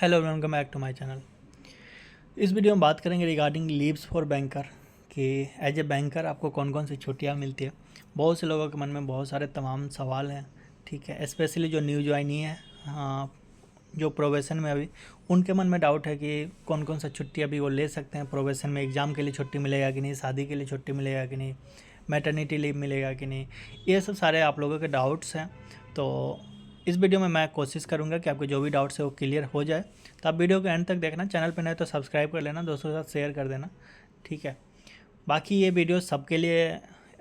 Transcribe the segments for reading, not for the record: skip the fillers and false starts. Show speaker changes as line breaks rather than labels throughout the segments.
Hello welcome back to my channel. इस video में बात करेंगे रिगार्डिंग लीव्स फॉर बैंकर कि एज ए बैंकर आपको कौन कौन सी छुट्टियां मिलती है। बहुत से लोगों के मन में बहुत सारे तमाम सवाल हैं, ठीक है। स्पेशली जो न्यू ज्वाइनी है, हाँ, जो प्रोबेशन में अभी उनके मन में डाउट है कि कौन कौन सा छुट्टी अभी वो ले सकते हैं। प्रोबेशन में एग्ज़ाम के लिए छुट्टी मिलेगा कि नहीं, शादी के लिए छुट्टी मिलेगा कि नहीं, मैटरनिटी लीव मिलेगा कि नहीं, ये सब सारे आप लोगों के डाउट्स हैं। तो इस वीडियो में मैं कोशिश करूंगा कि आपके जो भी डाउट्स है वो क्लियर हो जाए। तो आप वीडियो को एंड तक देखना, चैनल पर नए तो सब्सक्राइब कर लेना, दोस्तों के साथ शेयर कर देना, ठीक है। बाकी ये वीडियो सबके लिए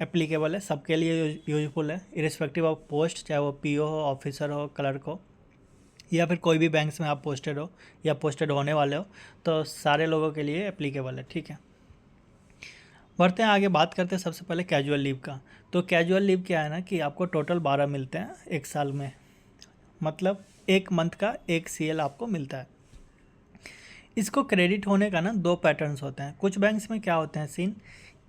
एप्लीकेबल है, सबके लिए यूजफुल है, इरिस्पेक्टिव ऑफ पोस्ट, चाहे वो पीओ हो, ऑफिसर हो, क्लर्क हो, या फिर कोई भी बैंक्स में आप पोस्टेड हो या पोस्टेड होने वाले हो, तो सारे लोगों के लिए एप्लीकेबल है, ठीक है। बढ़ते हैं आगे, बात करते हैं सबसे पहले कैजुअल लीव का। तो कैजुअल लीव क्या है ना कि आपको टोटल 12 मिलते हैं एक साल में, मतलब एक मंथ का एक सीएल आपको मिलता है। इसको क्रेडिट होने का ना दो पैटर्न्स होते हैं। कुछ बैंक्स में क्या होते हैं सीन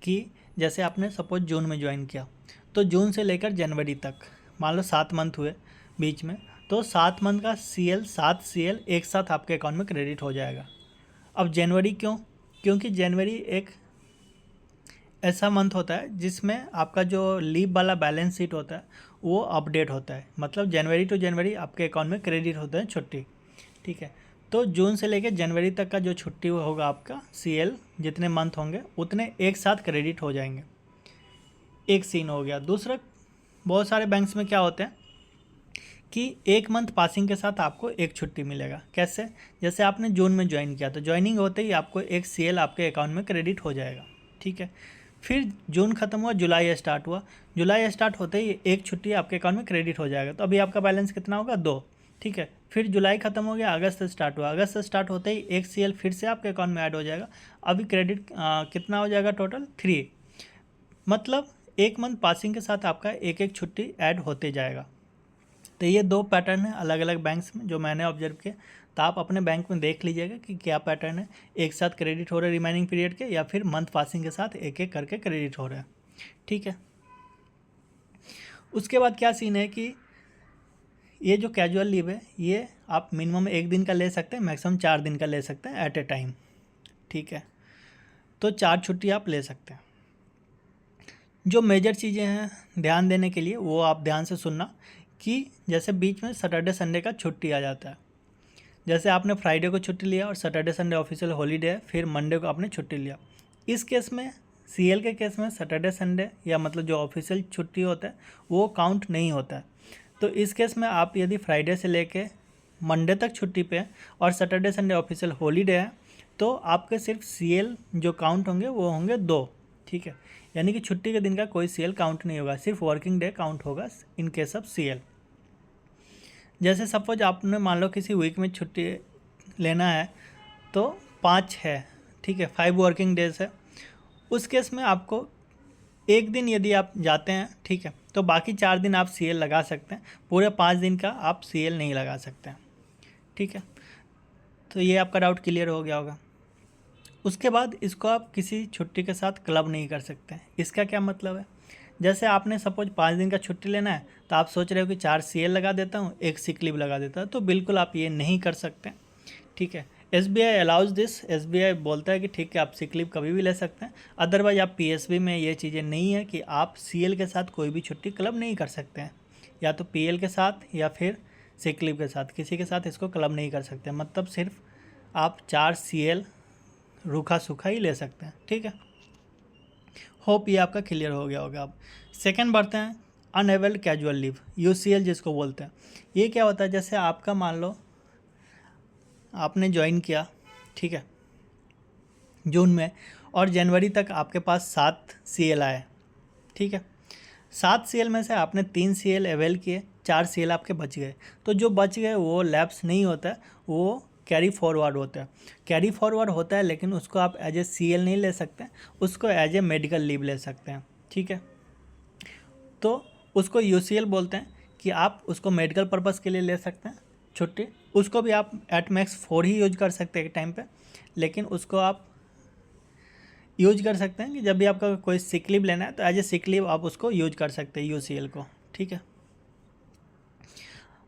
कि जैसे आपने सपोज जून में ज्वाइन किया, तो जून से लेकर जनवरी तक मान लो 7 मंथ हुए बीच में, तो 7 मंथ का सीएल 7 सीएल एक साथ आपके अकाउंट में क्रेडिट हो जाएगा। अब जनवरी क्यों? क्योंकि जनवरी एक ऐसा मंथ होता है जिसमें आपका जो लीव वाला बैलेंस शीट होता है वो अपडेट होता है, मतलब जनवरी टू जनवरी आपके अकाउंट में क्रेडिट होते हैं छुट्टी, ठीक है। तो जून से लेकर जनवरी तक का जो छुट्टी होगा आपका सीएल, जितने मंथ होंगे उतने एक साथ क्रेडिट हो जाएंगे। एक सीन हो गया। दूसरा, बहुत सारे बैंक्स में क्या होते हैं कि एक मंथ पासिंग के साथ आपको एक छुट्टी मिलेगा। कैसे? जैसे आपने जून में ज्वाइन किया तो ज्वाइनिंग होते ही आपको एक सीएल आपके अकाउंट में क्रेडिट हो जाएगा, ठीक है। फिर जून खत्म हुआ, जुलाई स्टार्ट हुआ, जुलाई स्टार्ट होते ही एक छुट्टी आपके अकाउंट में क्रेडिट हो जाएगा, तो अभी आपका बैलेंस कितना होगा? 2, ठीक है। फिर जुलाई खत्म हो गया, अगस्त स्टार्ट हुआ, अगस्त स्टार्ट होते ही एक सीएल फिर से आपके अकाउंट में ऐड हो जाएगा। अभी क्रेडिट कितना हो जाएगा? टोटल 3, मतलब एक मंथ पासिंग के साथ आपका एक एक छुट्टी ऐड होते जाएगा। तो ये दो पैटर्न है अलग अलग बैंक्स में जो मैंने ऑब्जर्व किया। तो आप अपने बैंक में देख लीजिएगा कि क्या पैटर्न है, एक साथ क्रेडिट हो रहे हैं रिमेनिंग पीरियड के, या फिर मंथ पासिंग के साथ एक एक करके क्रेडिट हो रहे हैं, ठीक है। उसके बाद क्या सीन है कि ये जो कैजुअल लीव है ये आप मिनिमम 1 दिन का ले सकते हैं, मैक्सिमम 4 दिन का ले सकते हैं एट ए टाइम, ठीक है। तो 4 छुट्टी आप ले सकते हैं। जो मेजर चीज़ें हैं ध्यान देने के लिए वो आप ध्यान से सुनना कि जैसे बीच में सैटरडे संडे का छुट्टी आ जाता है। जैसे आपने फ्राइडे को छुट्टी लिया और सैटरडे संडे ऑफिशियल हॉलीडे है, फिर मंडे को आपने छुट्टी लिया। इस केस में, सीएल के केस में, सैटरडे संडे या मतलब जो ऑफिशियल छुट्टी होता है वो काउंट नहीं होता है। तो इस केस में आप यदि फ्राइडे से लेके मंडे तक छुट्टी पे हैं और सैटरडे संडे ऑफिशियल हॉलीडे है, तो आपके सिर्फ सीएल जो काउंट होंगे वो होंगे 2, ठीक है। यानी कि छुट्टी के दिन का कोई सीएल काउंट नहीं होगा, सिर्फ वर्किंग डे काउंट होगा इन केस ऑफ सीएल। जैसे सपोज आपने मान लो किसी वीक में छुट्टी लेना है तो 5 है, ठीक है, 5 वर्किंग डेज है। उस केस में आपको एक दिन यदि आप जाते हैं, ठीक है, तो बाकी 4 दिन आप सीएल लगा सकते हैं, पूरे 5 दिन का आप सीएल नहीं लगा सकते हैं, ठीक है। तो ये आपका डाउट क्लियर हो गया होगा। उसके बाद इसको आप किसी छुट्टी के साथ क्लब नहीं कर सकते। इसका क्या मतलब है? जैसे आपने सपोज 5 दिन का छुट्टी लेना है तो आप सोच रहे हो कि 4 सीएल लगा देता हूँ, 1 सिक लीव लगा देता हूँ, तो बिल्कुल आप ये नहीं कर सकते, ठीक है। एसबीआई अलाउज दिस, एसबीआई बोलता है कि ठीक है आप सिक लीव कभी भी ले सकते हैं। अदरवाइज आप पीएसबी में ये चीज़ें नहीं है कि आप सीएल के साथ कोई भी छुट्टी क्लब नहीं कर सकते हैं, या तो पीएल के साथ या फिर सिक लीव के साथ, किसी के साथ इसको क्लब नहीं कर सकते। मतलब सिर्फ आप 4 सीएल रूखा सूखा ही ले सकते हैं, ठीक है। होप ये आपका क्लियर हो गया होगा। अब सेकंड बढ़ते हैं, अनएवेल्ड कैजुअल लीव, यूसीएल जिसको बोलते हैं। ये क्या होता है? जैसे आपका मान लो आपने ज्वाइन किया, ठीक है, जून में, और जनवरी तक आपके पास 7 सीएल आए, ठीक है। 7 सीएल में से आपने 3 सीएल अवेल किए, 4 सीएल आपके बच गए। तो जो बच गए वो लैप्स नहीं होता है, वो कैरी फॉरवर्ड होता है। कैरी फॉरवर्ड होता है लेकिन उसको आप एज ए सीएल नहीं ले सकते, उसको एज ए मेडिकल लीव ले सकते हैं, ठीक है। तो उसको यूसीएल बोलते हैं कि आप उसको मेडिकल पर्पज़ के लिए ले सकते हैं छुट्टी। उसको भी आप एट मैक्स 4 ही यूज कर सकते हैं एक टाइम पे, लेकिन उसको आप यूज कर सकते हैं कि जब भी आपका कोई सिक लीव लेना है तो एज ए सिक लीव आप उसको यूज कर सकते हैं यूसीएल को, ठीक है।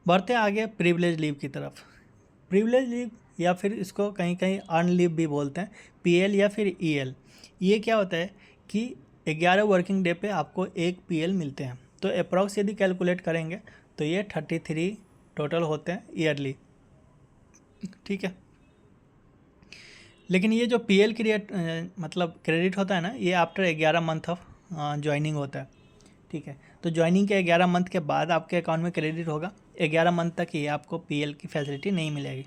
बढ़ते हैं आगे प्रिविलेज लीव की तरफ। प्रिविलेज लीव या फिर इसको कहीं कहीं अर्न लीव भी बोलते हैं, पीएल या फिर ईएल। ये क्या होता है कि 11 वर्किंग डे पे आपको एक पीएल मिलते हैं। तो अप्रॉक्स यदि कैलकुलेट करेंगे तो ये 33 टोटल होते हैं ईयरली, ठीक है। लेकिन ये जो पीएल क्रिएट मतलब क्रेडिट होता है ना, ये आफ्टर 11 मंथ ऑफ ज्वाइनिंग होता है, ठीक है। तो ज्वाइनिंग के 11 मंथ के बाद आपके अकाउंट में क्रेडिट होगा, 11 मंथ तक ये आपको पीएल की फैसिलिटी नहीं मिलेगी।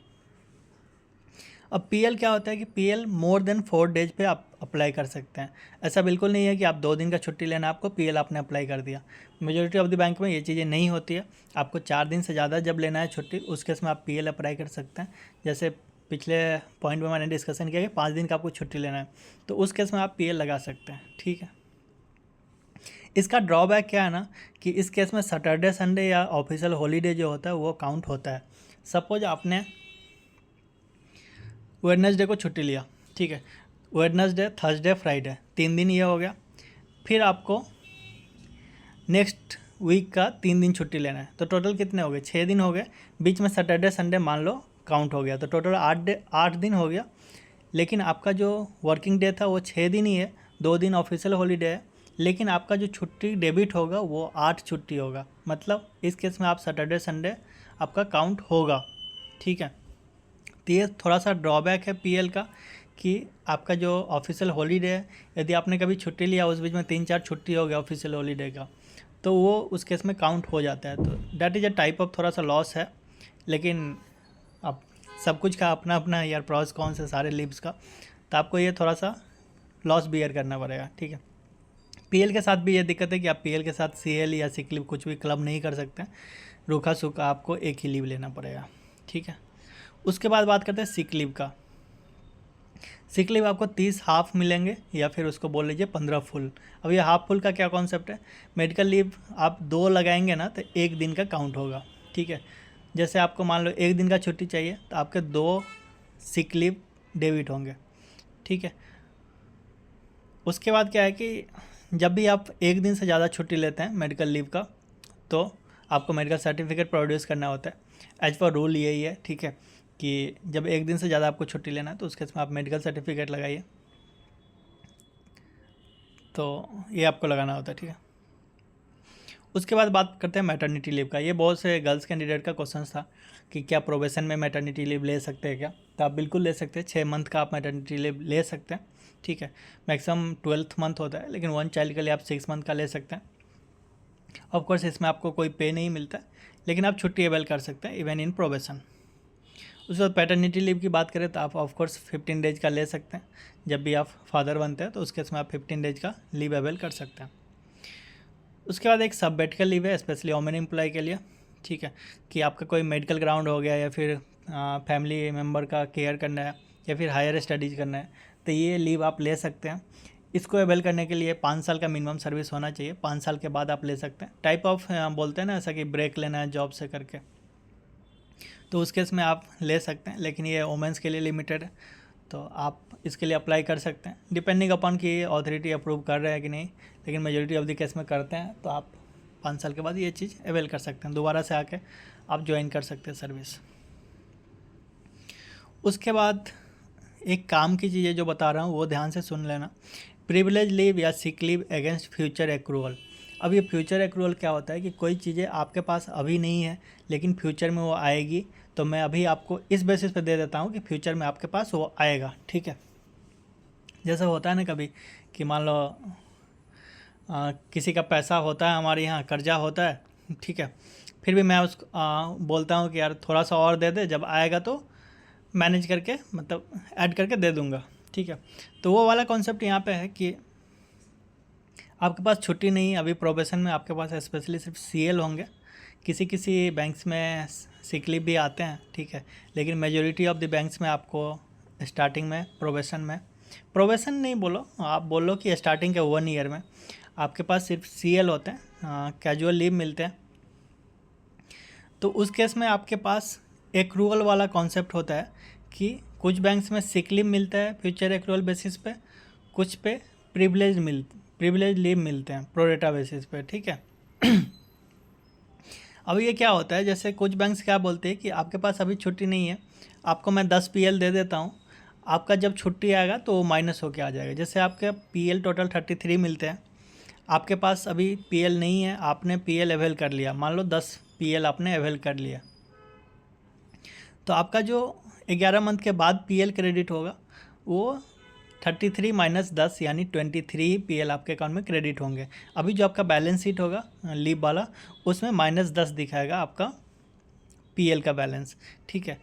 अब पीएल क्या होता है कि पीएल मोर देन 4 डेज पे आप अप्लाई कर सकते हैं। ऐसा बिल्कुल नहीं है कि आप 2 दिन का छुट्टी लेना आपको पीएल आपने अप्लाई कर दिया। मेजोरिटी ऑफ द बैंक में ये चीज़ें नहीं होती है। आपको 4 दिन से ज़्यादा जब लेना है छुट्टी, उस केस में आप पीएल अप्लाई कर सकते हैं। जैसे पिछले पॉइंट में मैंने डिस्कशन किया कि 5 दिन का आपको छुट्टी लेना है, तो उस केस में आप पीएल लगा सकते हैं, ठीक है। इसका ड्रॉबैक क्या है ना कि इस केस में सैटरडे संडे या ऑफिशियल हॉलीडे जो होता है वो काउंट होता है। सपोज आपने वेडनेसडे को छुट्टी लिया, ठीक है, वेडनेसडे थर्सडे फ्राइडे 3 दिन ये हो गया। फिर आपको नेक्स्ट वीक का 3 दिन छुट्टी लेना है, तो टोटल कितने हो गए? 6 दिन हो गए। बीच में सैटरडे संडे मान लो काउंट हो गया, तो टोटल 8 दिन हो गया। लेकिन आपका जो वर्किंग डे था वो 6 दिन ही है, 2 दिन ऑफिशियल हॉलीडे है, लेकिन आपका जो छुट्टी डेबिट होगा वो 8 छुट्टी होगा। मतलब इस केस में आप सैटरडे संडे आपका काउंट होगा, ठीक है। तो ये थोड़ा सा ड्रॉबैक है पीएल का कि आपका जो ऑफिशियल हॉलीडे है, यदि आपने कभी छुट्टी लिया उस बीच में 3-4 छुट्टी हो गया ऑफिशियल हॉलीडे का, तो वो उस केस में काउंट हो जाता है। तो that is a type of थोड़ा सा लॉस है। लेकिन अब सब कुछ का अपना अपना यार प्रॉस कॉन्स है सारे लीव्स का, तो आपको ये थोड़ा सा लॉस बियर करना पड़ेगा, ठीक है। पीएल के साथ भी ये दिक्कत है कि आप पीएल के साथ सीएल या सिक लीव कुछ भी क्लब नहीं कर सकते। रूखा सूखा आपको एक ही लीव लेना पड़ेगा, ठीक है। उसके बाद बात करते हैं सिक लीव का। सिक लीव आपको 30 हाफ मिलेंगे या फिर उसको बोल लीजिए 15 फुल। अब ये हाफ फुल का क्या कॉन्सेप्ट है? मेडिकल लीव आप 2 लगाएंगे ना तो 1 दिन का काउंट होगा, ठीक है। जैसे आपको मान लो 1 दिन का छुट्टी चाहिए तो आपके 2 सिक लीव डेबिट होंगे, ठीक है। उसके बाद क्या है कि जब भी आप 1 दिन से ज़्यादा छुट्टी लेते हैं मेडिकल लीव का, तो आपको मेडिकल सर्टिफिकेट प्रोड्यूस करना होता है। एज पर रूल यही है, ठीक है, कि जब 1 दिन से ज़्यादा आपको छुट्टी लेना है तो उसके इसमें आप मेडिकल सर्टिफिकेट लगाइए, तो ये आपको लगाना होता है, ठीक है। उसके बाद बात करते हैं मैटरनिटी लीव का। ये बहुत से गर्ल्स कैंडिडेट का क्वेश्चन था कि क्या प्रोबेशन में मैटरनिटी लीव ले सकते हैं क्या? तो आप बिल्कुल ले सकते हैं, 6 मंथ का आप मैटरनिटी लीव ले सकते हैं, ठीक है। मैक्सिमम 12th मंथ होता है, लेकिन 1 चाइल्ड के लिए आप 6 मंथ का ले सकते हैं। ऑफकोर्स इसमें आपको कोई पे नहीं मिलता, लेकिन आप छुट्टी अवेल कर सकते हैं इवन इन प्रोबेशन। उसके बाद पैटर्निटी लीव की बात करें तो आप ऑफकोर्स 15 डेज का ले सकते हैं। जब भी आप फादर बनते हैं तो उसके इसमें आप 15 डेज का लीव अवेल कर सकते हैं। उसके बाद एक सब मेडिकल लीव है स्पेशली वोमेन एम्प्लॉय के लिए, ठीक है, कि आपका कोई मेडिकल ग्राउंड हो गया या फिर फैमिली मेम्बर का केयर करना है या फिर हायर स्टडीज़ करना है, तो ये लीव आप ले सकते हैं। इसको अवेल करने के लिए 5 साल का मिनिमम सर्विस होना चाहिए, 5 साल के बाद आप ले सकते हैं। टाइप ऑफ बोलते हैं ना ऐसा कि ब्रेक लेना है जॉब से करके, तो उस केस में आप ले सकते हैं, लेकिन ये वोमेंस के लिए लिमिटेड है, तो आप इसके लिए अप्लाई कर सकते हैं डिपेंडिंग अपॉन कि अथॉरिटी अप्रूव कर रहे हैं कि नहीं। लेकिन मेजोरिटी ऑफ द केस में करते हैं, तो आप 5 साल के बाद ये चीज़ अवेल कर सकते हैं, दोबारा से आके आप ज्वाइन कर सकते हैं सर्विस। उसके बाद एक काम की चीज़ें जो बता रहा हूँ वो ध्यान से सुन लेना। प्रिविलेज लीव या sick leave against future accrual. अब ये फ्यूचर एक्रूवल क्या होता है कि कोई चीज़ें आपके पास अभी नहीं है लेकिन फ्यूचर में वो आएगी, तो मैं अभी आपको इस बेसिस पे दे देता हूँ कि फ्यूचर में आपके पास वो आएगा, ठीक है। जैसे होता है ना कभी कि मान लो किसी का पैसा होता है, हमारे यहाँ कर्जा होता है, ठीक है, फिर भी मैं उसको बोलता हूँ कि यार थोड़ा सा और दे दे, जब आएगा तो मैनेज करके मतलब ऐड करके दे दूँगा, ठीक है। तो वो वाला कॉन्सेप्ट यहाँ पे है कि आपके पास छुट्टी नहीं, अभी प्रोबेशन में आपके पास स्पेशली सिर्फ सीएल होंगे। किसी किसी बैंक्स में सिक लीव भी आते हैं, ठीक है, लेकिन मेजोरिटी ऑफ द बैंक्स में आपको स्टार्टिंग में प्रोबेशन नहीं बोलो, आप बोलो कि स्टार्टिंग के 1 ईयर में आपके पास सिर्फ सीएल होते हैं, कैजुअल लीव मिलते हैं। तो उस केस में आपके पास एक्रूवल वाला कॉन्सेप्ट होता है कि कुछ बैंक्स में सिक लीव मिलता है फ्यूचर एक्रूवल बेसिस पे, कुछ पे प्रिविलेज लीव मिलते हैं प्रोरेटा बेसिस पे, ठीक है। अब ये क्या होता है, जैसे कुछ बैंक्स क्या बोलते हैं कि आपके पास अभी छुट्टी नहीं है आपको मैं 10 पीएल दे देता हूँ, आपका जब छुट्टी आएगा तो वो माइनस होके आ जाएगा। जैसे आपके पीएल टोटल 33 मिलते हैं, आपके पास अभी पीएल नहीं है, आपने पीएल अवेल कर लिया, मान लो 10 पीएल आपने अवेल कर लिया, तो आपका जो 11 मंथ के बाद पीएल क्रेडिट होगा वो 33 माइनस 10 यानी 23 पीएल आपके अकाउंट में क्रेडिट होंगे। अभी जो आपका बैलेंस शीट होगा लीव वाला, उसमें -10 दिखाएगा आपका पीएल का बैलेंस, ठीक है।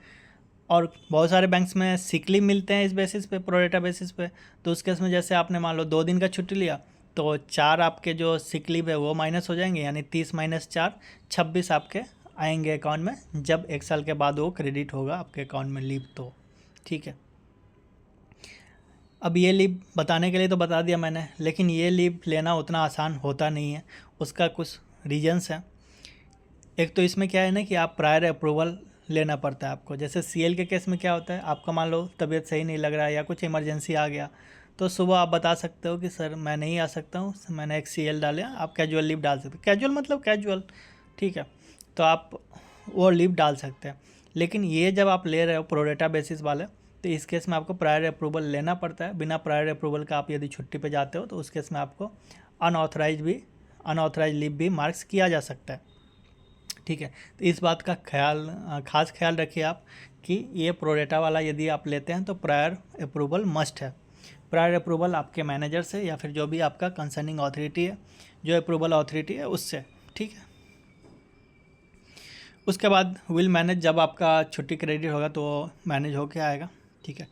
और बहुत सारे बैंक्स में सिक लीव मिलते हैं इस बेसिस पे, प्रोरेटा बेसिस पे। तो उस केस में जैसे आपने मान लो 2 दिन का छुट्टी लिया तो 4 आपके जो सिक लीव है वो माइनस हो जाएंगे, यानी 30 माइनस 4 26 आपके आएंगे अकाउंट में, जब 1 साल के बाद वो क्रेडिट होगा आपके अकाउंट में लीव, तो ठीक है। अब ये लीव बताने के लिए तो बता दिया मैंने, लेकिन ये लीव लेना उतना आसान होता नहीं है, उसका कुछ रीजन्स हैं। एक तो इसमें क्या है ना कि आप प्रायर अप्रूवल लेना पड़ता है आपको। जैसे सीएल के केस में क्या होता है, आपका मान लो तबीयत सही नहीं लग रहा है या कुछ इमरजेंसी आ गया, तो सुबह आप बता सकते हो कि सर मैं नहीं आ सकता हूँ, मैंने एक सीएल डाला, आप कैजुअल लीव डाल सकते हो। कैजुअल मतलब कैजुअल, ठीक है, तो आप वो लीव डाल सकते हैं। लेकिन ये जब आप ले रहे हो प्रोरेटा बेसिस वाले, तो इस केस में आपको प्रायर अप्रूवल लेना पड़ता है। बिना प्रायर अप्रूवल का आप यदि छुट्टी पे जाते हो तो उस केस में आपको अनऑथराइज लीव भी मार्क्स किया जा सकता है, ठीक है। तो इस बात का खास ख्याल रखिए आप कि ये प्रोरेटा वाला यदि आप लेते हैं तो प्रायर अप्रूवल मस्ट है। प्रायर अप्रूवल आपके मैनेजर से या फिर जो भी आपका कंसर्निंग अथॉरिटी है, जो अप्रूवल अथॉरिटी है उससे, ठीक है। उसके बाद विल मैनेज, जब आपका छुट्टी क्रेडिट होगा तो मैनेज होके आएगा, ठीक है।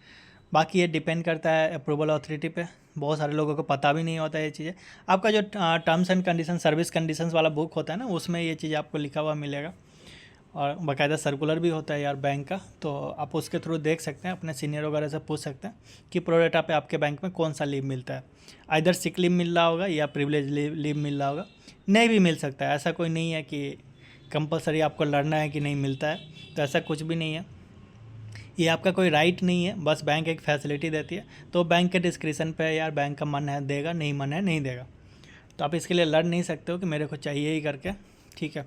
बाकी ये डिपेंड करता है अप्रूवल अथॉरिटी पे, बहुत सारे लोगों को पता भी नहीं होता है ये चीज़ें। आपका जो terms and condition, service conditions वाला बुक होता है ना, उसमें ये चीज़ आपको लिखा हुआ मिलेगा, और बाकायदा सर्कुलर भी होता है यार बैंक का, तो आप उसके थ्रू देख सकते हैं, अपने सीनियर वगैरह से पूछ सकते हैं कि प्रोरेटा पे आपके बैंक में कौन सा लीव मिलता है। आइदर सिक लीव मिल रहा होगा या प्रिविलेज लीव मिल रहा होगा, नहीं भी मिल सकता है। ऐसा कोई नहीं है कि कंपलसरी आपको लड़ना है कि नहीं मिलता है, तो ऐसा कुछ भी नहीं है। ये आपका कोई राइट नहीं है, बस बैंक एक फैसिलिटी देती है, तो बैंक के डिस्क्रिप्शन पे यार, बैंक का मन है देगा, नहीं मन है नहीं देगा, तो आप इसके लिए लड़ नहीं सकते हो कि मेरे को चाहिए ही करके, ठीक है।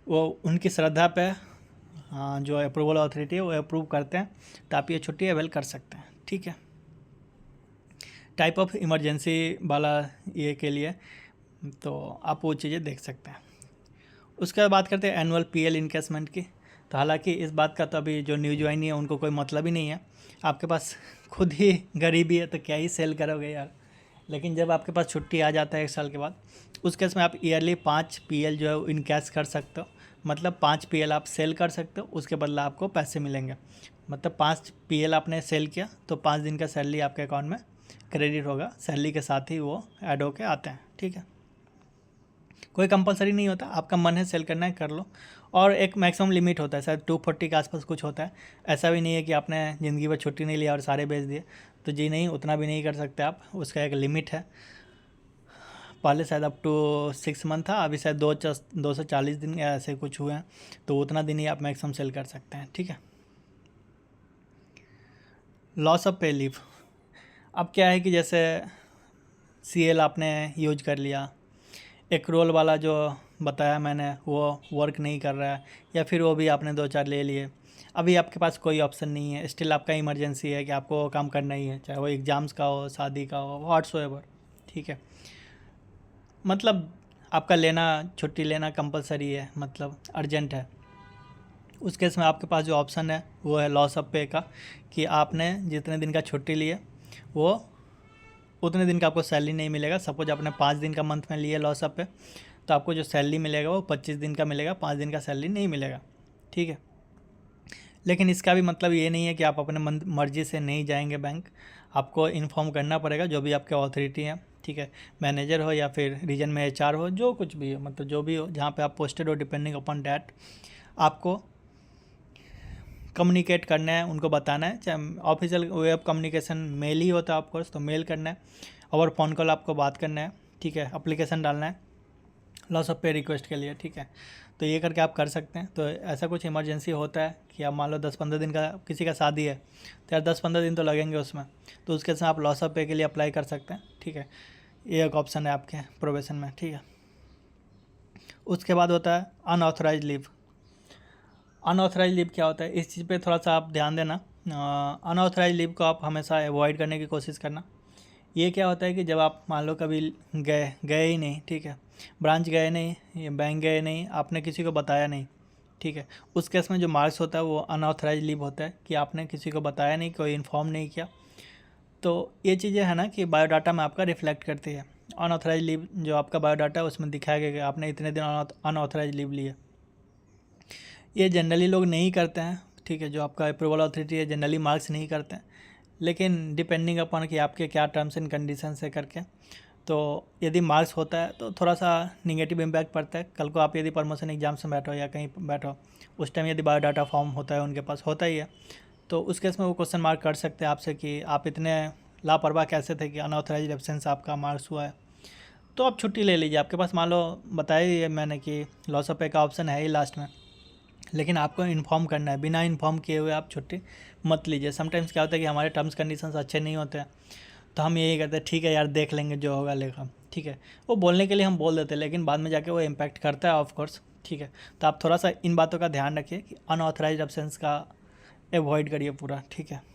वो उनकी श्रद्धा पे, हाँ, जो अप्रूवल अथॉरिटी है वो अप्रूव करते हैं, तो आप ये छुट्टी अवेल कर सकते हैं, ठीक है। टाइप ऑफ इमरजेंसी वाला ये के लिए तो आप वो चीज़ें देख सकते हैं। उसके बाद बात करते हैं एनुअल पीएल इनकेसमेंट की। तो हालांकि इस बात का तो अभी जो न्यू ज्वाइन है उनको कोई मतलब ही नहीं है, आपके पास खुद ही गरीबी है तो क्या ही सेल करोगे यार। लेकिन जब आपके पास छुट्टी आ जाता है 1 साल के बाद, उस केस में आप ईयरली 5 पीएल जो है इनकैश कर सकते हो, मतलब 5 पीएल आप सेल कर सकते हो, उसके बदला आपको पैसे मिलेंगे। मतलब 5 पीएल आपने सेल किया तो 5 दिन का सैलरी आपके अकाउंट में क्रेडिट होगा, सैलरी के साथ ही वो ऐड होके आते हैं, ठीक है। कोई कंपलसरी नहीं होता, आपका मन है सेल करना है कर लो, और एक मैक्सिमम लिमिट होता है, शायद 240 के आसपास कुछ होता है। ऐसा भी नहीं है कि आपने ज़िंदगी भर छुट्टी नहीं लिया और सारे बेच दिए, तो जी नहीं, उतना भी नहीं कर सकते आप, उसका एक लिमिट है। पहले शायद अप टू 6 मंथ था, अभी शायद 240 दिन या ऐसे कुछ हुए हैं, तो उतना दिन ही आप मैक्सिमम सेल कर सकते हैं, ठीक है। लॉस ऑफ पे लीव, अब क्या है कि जैसे सीएल आपने यूज कर लिया, एक रोल वाला जो बताया मैंने वो वर्क नहीं कर रहा है, या फिर वो भी आपने 2-4 ले लिए, अभी आपके पास कोई ऑप्शन नहीं है, स्टिल आपका इमरजेंसी है कि आपको काम करना ही है, चाहे वो एग्ज़ाम्स का हो, शादी का हो, व्हाट्सएवर, ठीक है। मतलब आपका छुट्टी लेना कंपलसरी है, मतलब अर्जेंट है। उस केस में आपके पास जो ऑप्शन है वो है लॉस ऑफ पे का, कि आपने जितने दिन का छुट्टी लिए वो उतने दिन का आपको सैलरी नहीं मिलेगा। सपोज आपने 5 दिन का मंथ में लिए लॉस ऑफ पे, तो आपको जो सैलरी मिलेगा वो 25 दिन का मिलेगा, 5 दिन का सैलरी नहीं मिलेगा, ठीक है। लेकिन इसका भी मतलब ये नहीं है कि आप अपने मर्जी से नहीं जाएंगे बैंक, आपको इन्फॉर्म करना पड़ेगा जो भी आपके अथॉरिटी हैं, ठीक है, मैनेजर हो या फिर रीजन में एचआर हो, जो कुछ भी हो, मतलब जो भी हो जहाँ पे आप पोस्टेड हो, डिपेंडिंग अपॉन डैट आपको कम्युनिकेट करना है, उनको बताना है। चाहे official way of communication mail ही होता है ऑफकोर्स, तो मेल करना है, और फ़ोन कॉल आपको बात करना है, ठीक है, एप्लीकेशन डालना है लॉस ऑफ पे रिक्वेस्ट के लिए, ठीक है। तो ये करके आप कर सकते हैं। तो ऐसा कुछ इमरजेंसी होता है कि आप मान लो 10-15 दिन का किसी का शादी है, तो यार 10-15 दिन तो लगेंगे उसमें, तो उसके साथ आप लॉस ऑफ पे के लिए अप्लाई कर सकते हैं, ठीक है। ये एक ऑप्शन है आपके प्रोविज़न में, ठीक है। उसके बाद होता है अनऑथराइज लीव। अनऑथराइज लीव क्या होता है, इस चीज़ पे थोड़ा सा आप ध्यान देना। अनऑथराइज लीव को आप हमेशा अवॉइड करने की कोशिश करना। ये क्या होता है कि जब आप मान लो कभी गए ही नहीं, ठीक है, ब्रांच गए नहीं, ये बैंक गए नहीं, आपने किसी को बताया नहीं, ठीक है, उस केस में जो मार्क्स होता है वो अनऑथराइज लीव होता है कि आपने किसी को बताया नहीं, कोई इन्फॉर्म नहीं किया। तो ये चीज़ें है ना कि बायोडाटा में आपका रिफ्लेक्ट करती है। अनऑथराइज लीव जो आपका बायोडाटा है उसमें दिखाया गया कि आपने इतने दिन अनऑथराइज लीव लिए। ये जनरली लोग नहीं करते हैं, ठीक है, जो आपका अप्रूवल अथॉरिटी है जनरली मार्क्स नहीं करते हैं, लेकिन डिपेंडिंग अपॉन कि आपके क्या टर्म्स एंड कंडीशंस है करके, तो यदि मार्क्स होता है तो थोड़ा सा निगेटिव इम्पैक्ट पड़ता है। कल को आप यदि प्रमोशन एग्जाम्स में बैठो या कहीं बैठो, उस टाइम यदि बायोडाटा फॉर्म होता है, उनके पास होता ही है, तो उस केस में वो क्वेश्चन मार्क कर सकते हैं आपसे कि आप इतने लापरवाह कैसे थे कि अनऑथराइज एब्सेंस आपका मार्क्स हुआ है। तो आप छुट्टी ले लीजिए। आपके पास मान लो बताया ही है मैंने कि लॉस ऑफ पे का ऑप्शन है ही लास्ट में, लेकिन आपको इन्फॉर्म करना है। बिना इन्फॉर्म किए हुए आप छुट्टी मत लीजिए। समटाइम्स क्या होता है कि हमारे टर्म्स कंडीशंस अच्छे नहीं होते हैं, तो हम यही कहते हैं ठीक है यार देख लेंगे जो होगा लेगा, ठीक है, वो बोलने के लिए हम बोल देते हैं, लेकिन बाद में जाके वो इम्पैक्ट करता है ऑफ कोर्स, ठीक है। तो आप थोड़ा सा इन बातों का ध्यान रखिए कि अनऑथराइज एब्सेंस का अवॉइड करिए पूरा, ठीक है।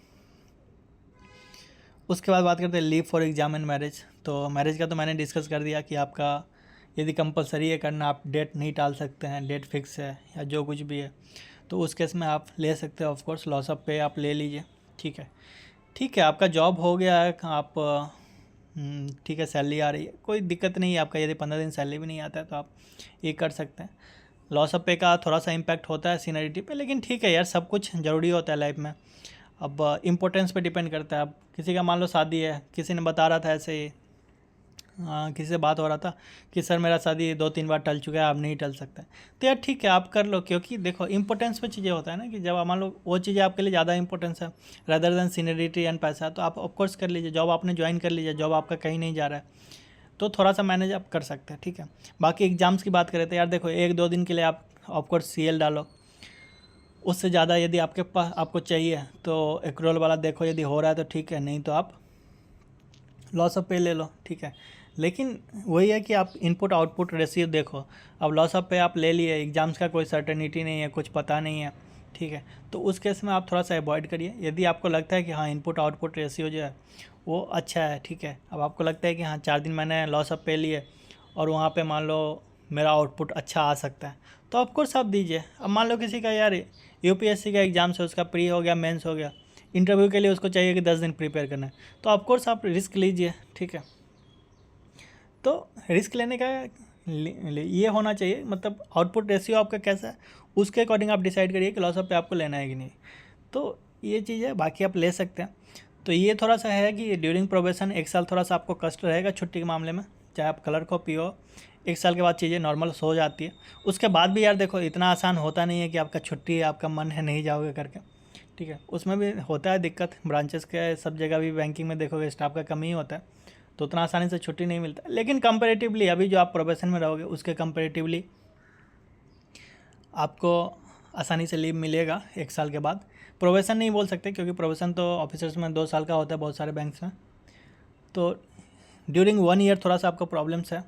उसके बाद बात करते हैं leave for exam and marriage. तो मैरिज का तो मैंने डिस्कस कर दिया कि आपका यदि कंपलसरी है करना, आप डेट नहीं टाल सकते हैं, डेट फिक्स है या जो कुछ भी है, तो उस केस में आप ले सकते हैं। ऑफकोर्स लॉस ऑफ पे आप ले लीजिए, ठीक है। ठीक है, आपका जॉब हो गया है, आप ठीक है, सैलरी आ रही है, कोई दिक्कत नहीं है आपका। यदि 15 दिन सैलरी भी नहीं आता है तो आप ये कर सकते हैं। लॉस ऑफ पे का थोड़ा सा इम्पैक्ट होता है सीनियरिटी पे, लेकिन ठीक है यार, सब कुछ ज़रूरी होता है लाइफ में। अब इम्पोर्टेंस पे डिपेंड करता है। अब किसी का मान लो शादी है, किसी ने बता रहा था ऐसे ही, किसी से बात हो रहा था कि सर मेरा शादी 2-3 बार टल चुका है, आप नहीं टल सकते, तो यार ठीक है आप कर लो। क्योंकि देखो इंपॉर्टेंस पे चीज़ें होता है ना कि जब मान लो वो चीज़ें आपके लिए ज़्यादा इंपॉर्टेंस है रदर देन सीनियरिटी एंड पैसा, तो आप ऑफकोर्स कर लीजिए। जॉब आपने ज्वाइन कर लीजिए, जॉब आपका कहीं नहीं जा रहा है, तो थोड़ा सा मैनेज आप कर सकते हैं, ठीक है। बाकी एग्जाम्स की बात करें तो यार देखो 1-2 दिन के लिए आप ऑफकोर्स CL डालो। उससे ज़्यादा यदि आपके पास आपको चाहिए तो एक्रोल वाला देखो, यदि हो रहा है तो ठीक है, नहीं तो आप लॉस ऑफ पे ले लो, ठीक है। लेकिन वही है कि आप इनपुट आउटपुट रेशियो देखो। अब लॉस ऑफ पे आप ले लिए, एग्ज़ाम्स का कोई सर्टेनिटी नहीं है, कुछ पता नहीं है, ठीक है, तो उस केस में आप थोड़ा सा अवॉइड करिए। यदि आपको लगता है कि हाँ इनपुट आउटपुट रेशियो जो है वो अच्छा है, ठीक है, अब आपको लगता है कि हाँ 4 दिन मैंने लॉस ऑफ पे लिए और वहाँ पे मान लो मेरा आउटपुट अच्छा आ सकता है, तो ऑफकोर्स आप दीजिए। अब मान लो किसी का यार UPSC का एग्ज़ाम्स है, उसका प्री हो गया, मेंस हो गया, इंटरव्यू के लिए उसको चाहिए कि 10 दिन प्रिपेयर करना है, तो ऑफकोर्स आप रिस्क लीजिए, ठीक है। तो रिस्क लेने का ये होना चाहिए, मतलब आउटपुट रेशियो आपका कैसा है उसके अकॉर्डिंग आप डिसाइड करिए कि लॉस ऑफ पे आपको लेना है कि नहीं। तो ये चीज़ है, बाकी आप ले सकते हैं। तो ये थोड़ा सा है कि ड्यूरिंग प्रोबेशन 1 साल थोड़ा सा आपको कष्ट रहेगा छुट्टी के मामले में, चाहे आप कलर कॉपी हो। 1 साल के बाद चीज़ें नॉर्मल हो जाती है। उसके बाद भी यार देखो इतना आसान होता नहीं है कि आपका छुट्टी है, आपका मन है नहीं जाओगे करके, ठीक है, उसमें भी होता है दिक्कत। ब्रांचेस के सब जगह भी बैंकिंग में देखोगे स्टाफ का कमी ही होता है, तो उतना आसानी से छुट्टी नहीं मिलता। लेकिन कंपैरेटिवली अभी जो आप प्रोफेशन में रहोगे उसके कंपैरेटिवली आपको आसानी से लीव मिलेगा 1 साल के बाद। प्रोफेशन नहीं बोल सकते क्योंकि प्रोफेशन तो ऑफिसर्स में 2 साल का होता है बहुत सारे बैंक्स में, तो ड्यूरिंग 1 ईयर थोड़ा सा आपको प्रॉब्लम्स है,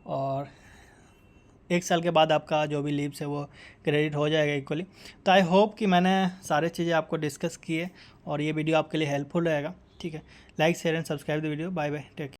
और 1 साल के बाद आपका जो भी लीव्स है वो क्रेडिट हो जाएगा इक्वली। तो आई होप कि मैंने सारे चीज़ें आपको डिस्कस किए और ये वीडियो आपके लिए हेल्पफुल रहेगा, ठीक है। Like share and subscribe the video. Bye bye, take care.